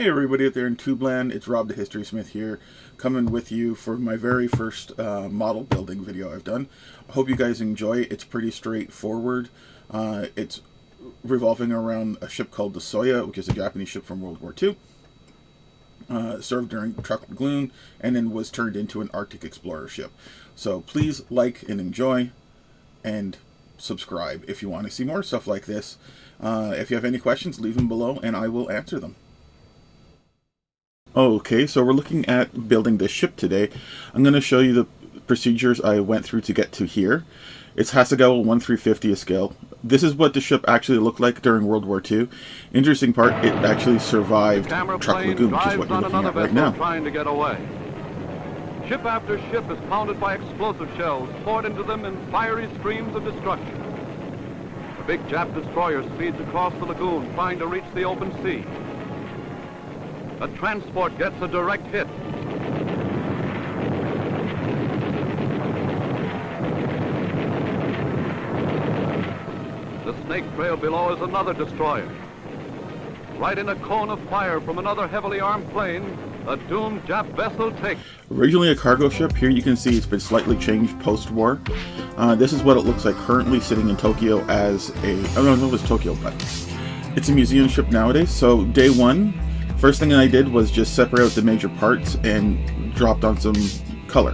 Hey everybody out there in Tubeland, it's Rob the History Smith here, coming with you for my very first model building video I've done. I hope you guys enjoy it. It's pretty straightforward. It's revolving around a ship called the SOYA, which is a Japanese ship from World War II. Served during Tropical Gloom, and then was turned into an Arctic explorer ship. So please like and enjoy, and subscribe if you want to see more stuff like this. If you have any questions, leave them below and I will answer them. Okay, so we're looking at building this ship today. I'm going to show you the procedures I went through to get to here. It's Hasegawa 1/350th scale. This is what the ship actually looked like during World War II. Interesting part, it actually survived Tropical Lagoon, which is what you're looking at right now. Trying to get away. Ship after ship is pounded by explosive shells poured into them in fiery streams of destruction. The big Jap destroyer speeds across the lagoon trying to reach the open sea. A transport gets a direct hit. The snake trail below is another destroyer. Right in a cone of fire from another heavily armed plane, a doomed Jap vessel takes. Originally a cargo ship, here you can see it's been slightly changed post-war. This is what it looks like currently sitting in Tokyo as a, I don't know if it's Tokyo, but it's a museum ship nowadays. So day one, first thing I did was just separate out the major parts and dropped on some color.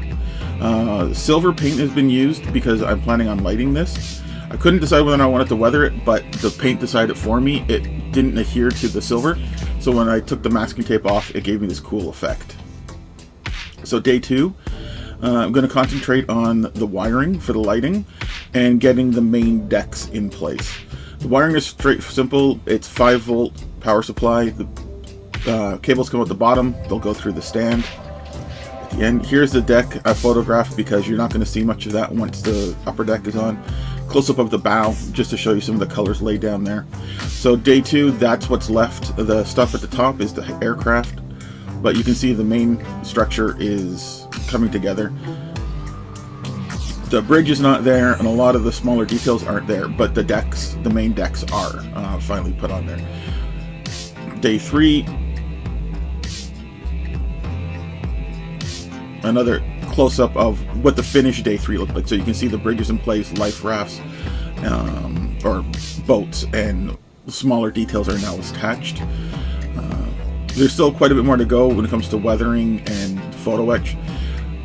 Silver paint has been used because I'm planning on lighting this. I couldn't decide whether or not I wanted to weather it, but the paint decided for me. It didn't adhere to the silver, so when I took the masking tape off, it gave me this cool effect. So day two, I'm going to concentrate on the wiring for the lighting and getting the main decks in place. The wiring is simple. It's 5-volt power supply. The cables come out the bottom. They'll go through the stand. At the end, here's the deck I photographed because you're not going to see much of that once the upper deck is on. Close-up of the bow, just to show you some of the colors laid down there. So day two, that's what's left. The stuff at the top is the aircraft, but you can see the main structure is coming together. The bridge is not there, and a lot of the smaller details aren't there, but the decks, the main decks are finally put on there. Day three, another close-up of what the finished day three looked like. So you can see the bridges in place, life rafts, or boats, and smaller details are now attached. There's still quite a bit more to go when it comes to weathering and photo etch.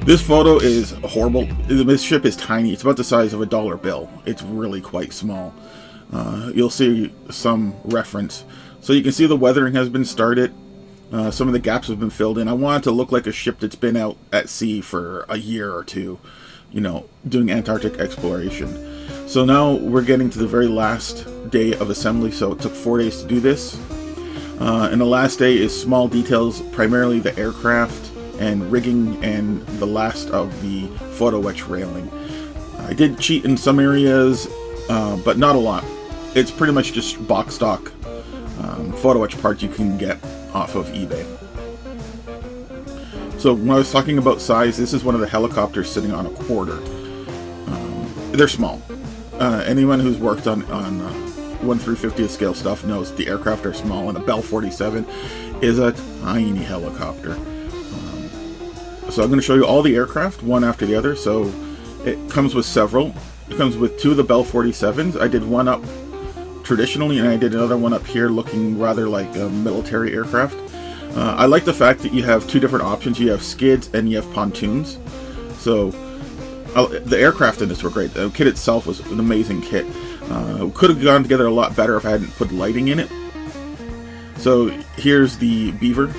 This photo is horrible. This ship is tiny. It's about the size of a dollar bill. It's really quite small. You'll see some reference. So you can see the weathering has been started. Some of the gaps have been filled in. I want it to look like a ship that's been out at sea for a year or two, you know, doing Antarctic exploration. So now we're getting to the very last day of assembly, so it took 4 days to do this. And the last day is small details, primarily the aircraft and rigging and the last of the photo etch railing. I did cheat in some areas, but not a lot. It's pretty much just box stock photo etch parts you can get off of eBay. So when I was talking about size, this is one of the helicopters sitting on a quarter. They're small. Anyone who's worked on 1/350th scale stuff knows the aircraft are small, and a Bell 47 is a tiny helicopter. So I'm going to show you all the aircraft, one after the other. So it comes with several. It comes with 2 of the Bell 47s. I did one up traditionally, and I did another one up here looking rather like a military aircraft. I like the fact that you have 2 different options. You have skids and you have pontoons. So the aircraft in this were great. The kit itself was an amazing kit. Could have gone together a lot better if I hadn't put lighting in it. So here's the Beaver.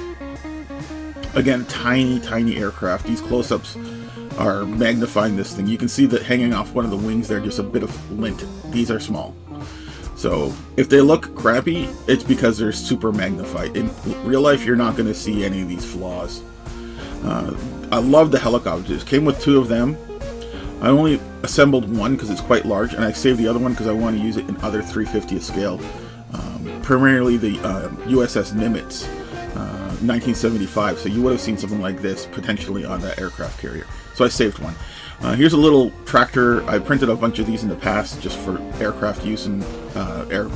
Again, tiny aircraft. These close-ups are magnifying this thing. You can see that hanging off one of the wings there, just a bit of lint. These are small. So if they look crappy, it's because they're super magnified. In real life, you're not going to see any of these flaws. I love the helicopters. Came with 2 of them. I only assembled one because it's quite large, and I saved the other one because I want to use it in other 3/50th scale. Primarily the USS Nimitz, 1975. So you would have seen something like this potentially on that aircraft carrier. So I saved one. Here's a little tractor. I printed a bunch of these in the past just for aircraft use and air.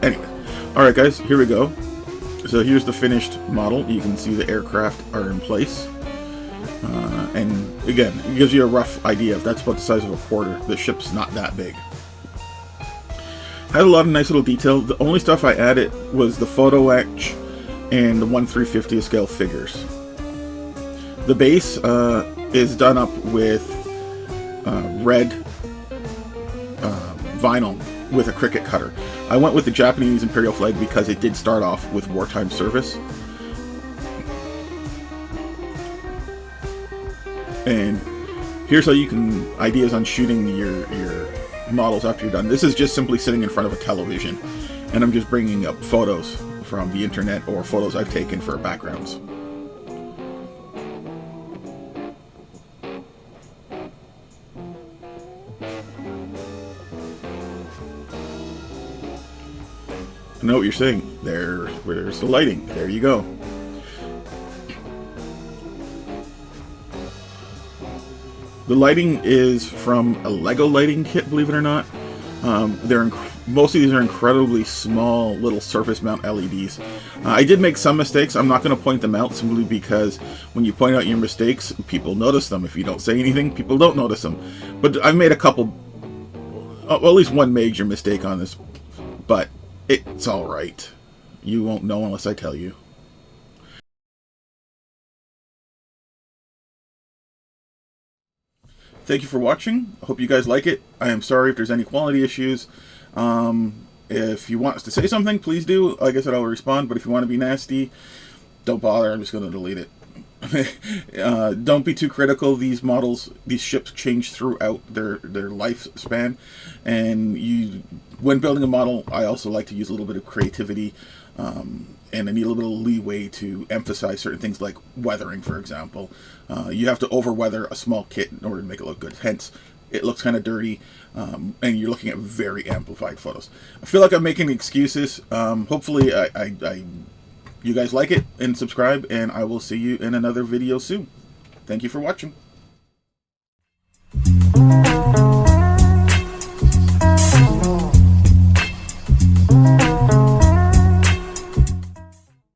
Anyway, all right, guys, here we go. So here's the finished model. You can see the aircraft are in place. And again, it gives you a rough idea. If that's about the size of a quarter, the ship's not that big. Had a lot of nice little detail. The only stuff I added was the photo etch and the 1/350th scale figures. The base is done up with red vinyl with a cricket cutter. I went with the Japanese Imperial flag because it did start off with wartime service. And here's how you can, ideas on shooting your models after you're done. This is just simply sitting in front of a television, and I'm just bringing up photos from the internet or photos I've taken for backgrounds. I know what you're saying. Where's the lighting? There you go. The lighting is from a Lego lighting kit, believe it or not. Most of these are incredibly small little surface mount LEDs. I did make some mistakes. I'm not going to point them out simply because when you point out your mistakes, people notice them. If you don't say anything, people don't notice them. But I've made a couple, well, at least one major mistake on this, but it's all right. You won't know unless I tell you. Thank you for watching. I hope you guys like it. I am sorry if there's any quality issues. If you want us to say something, please do. Like I said, I'll respond. But if you want to be nasty, don't bother. I'm just going to delete it. Don't be too critical. These models, these ships change throughout their lifespan. And when building a model, I also like to use a little bit of creativity. And I need a little bit of leeway to emphasize certain things like weathering, for example. You have to over-weather a small kit in order to make it look good. Hence, it looks kind of dirty, and you're looking at very amplified photos. I feel like I'm making excuses. Hopefully, you guys like it and subscribe, and I will see you in another video soon. Thank you for watching.